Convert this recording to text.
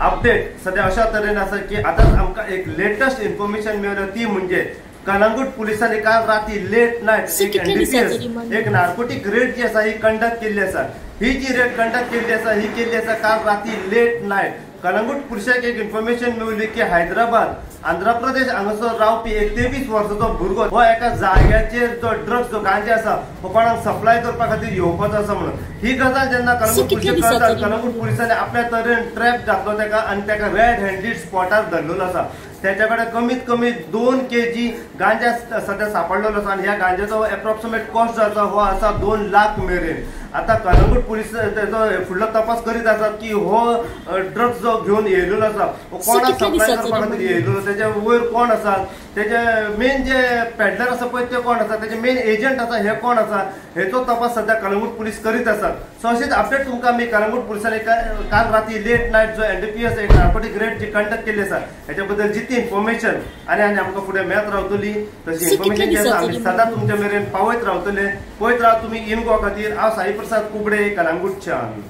Update सध्या अशा तरेन आसा की आतां आमकां एक लेटेस्ट इन्फॉर्मेशन मेळ्ळी ती म्हणजे कलंगूट पुलिसांनी काल राती लेट नाईट एक NDPS एक नार्कोटिक रेड जी आसा ही कंडक्ट केल्ली आसा। ही जी रेड कंडक्ट केल्ली आसा ही केल्ली आसा काल राती लेट नाईट। कलंगूट पुलिसाक एक इन्फॉर्मेशन मेळ्ळी की हैदराबाद आंध्र प्रदेश हांगासर रावपी एक 23 वर्साचो भुरगो हो एका जाग्याचेर जो ड्रग्स जो गांजा आसा हो कोणाक सप्लाय करपा खातीर येवपाचो आसा म्हणून ही गजाल जेन्ना कलंगूट पुलिसाक कळटा कलंगूट पुलिसांनी आपल्या तरेन ट्रॅप घातलो तेका आनी तेका रेड हँडेड स्पॉटार धरलेलो आसा। त्याच्याकडे कमीत कमी 2 kg गांजा सध्या सापडलेलो आसा आणि ह्या गांजाचो एप्रॉक्सिमेट कॉस्ट जो आसा हो आसा 2 लाख मेरेन। आता कलंगूट पुलीस त्याचो फुडलो तपास करीत आसात की हो ड्रग्स जो घेऊन येयलेलो आसा हो कोणाक सप्लाय करपा खातीर येयलेलो, त्याच्या वयर कोण आसा, त्याचे मेन जे पॅडलर आसा पळय ते कोण आसा, त्याचे मेन एजंट आसा हे कोण आसा हेचो तपास सध्या कलंगूट पुलीस करीत आसात। सो अशीच अपडेट तुमकां आमी कलंगूट पुलिसांनी काल राती लेट नाईट जो NDPS एक नार्कोटिक रेड जी कंडक्ट केल्ली आसा हेच्या बद्दल जितली इन्फॉर्मेशन आनी आमकां फुडें मेळत रावतली तशी इन्फॉर्मेशन जी आसा आमी सदांच तुमच्या मेरेन पावयत रावतले। पळयत राव तुमी इन गोवा खातीर हांव साई प्रसाद कुबडे कलंगूटच्यान।